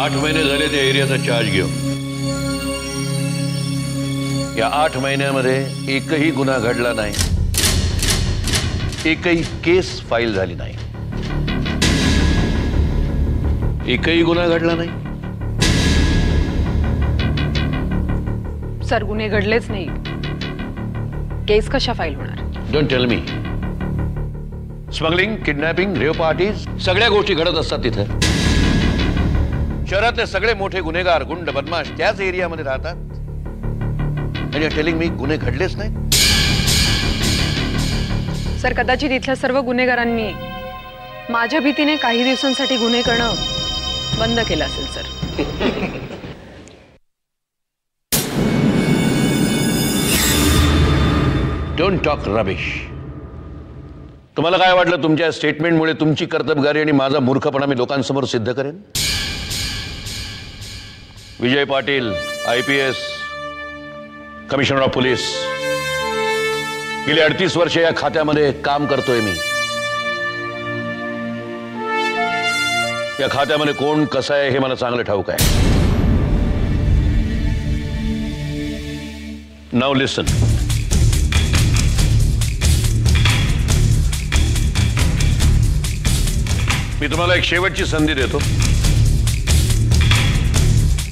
8 महिने झाले त्या एरियाचा चार्ज घेऊन. या 8 महिन्यामध्ये एकही गुन्हा घडला नाही, एकही केस फाईल झाली नाही. एकही गुन्हा घडला नाही. सर गुन्हे घडलेच नाही, केस कशा फाईल होणार? Don't tell me. Smuggling, kidnapping, rape parties सगळ्या गोष्टी घडत असतात तिथे. शहरातले सगळे मोठे गुन्हेगार, गुंड, बदमाश त्याच एरियामध्ये राहतात. आणि टेलिंग मी गुन्हे घडलेच नाही. सर कदाचित इथल्या सर्व गुन्हेगारांनी माझ्या भीतीने काही दिवसांसाठी गुन्हे करणं बंद केलं असेल सर. Don't talk rubbish. तुम्हाला काय वाटलं तुमच्या स्टेटमेंटमुळे तुमची कर्तबगारी आणि माझा मूर्खपणा मी लोकांसमोर सिद्ध करेन? Vijay Patil, IPS, commissioner of police, गेली 38 वर्ष या खात्यामध्ये काम करतोय मी. या खात्यामध्ये कोण कसं आहे हे मला चांगलं ठाऊक आहे. नाउ लिसन. मी तुम्हाला एक शेवटची संधी देतो.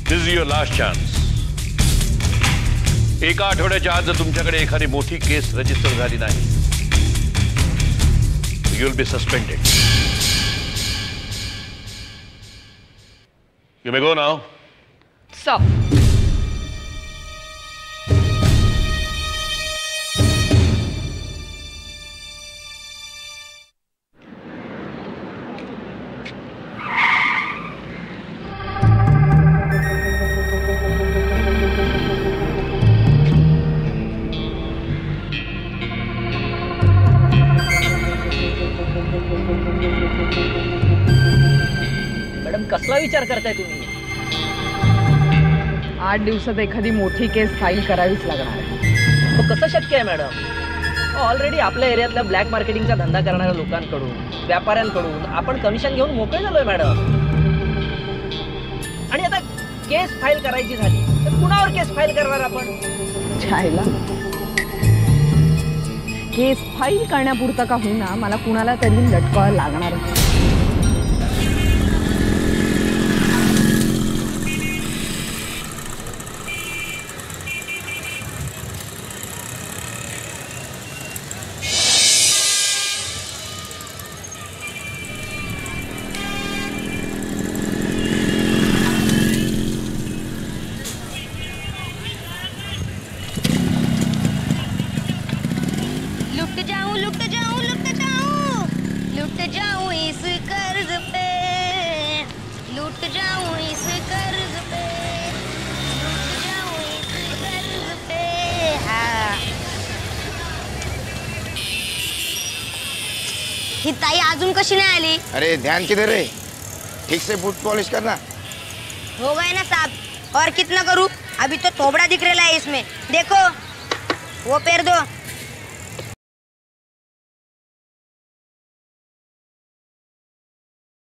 दिस इज युअर लास्ट चान्स. एका आठवड्याच्या आत जर तुमच्याकडे एखादी मोठी केस रजिस्टर झाली नाही, you will be suspended. You may go now. Sir कसला विचार करताय तुम्ही? 8 दिवसात एखादी मोठी केस फाईल करावीच लागणार आहे. तो कसं शक्य आहे मॅडम? ऑलरेडी आपल्या एरियातल्या ब्लॅक मार्केटिंगचा धंदा करणाऱ्या लोकांकडून, व्यापाऱ्यांकडून आपण कमिशन घेऊन मोकळे झालोय मॅडम. आणि आता केस फाईल करायची झाली तर कुणावर केस फाईल करणार आपण? छायला केस फाईल करण्यापुरता का होईना मला कुणाला तरी लटकावं लागणार. ही ताई अजून कशी नहीं आली? अरे ध्यान किधर है? ठीक से बूट पॉलिश करना. हो गए ना साहब. और कितना करूं? अभी तो थोबड़ा दिख रहा है इसमें. देखो वो पैर दो.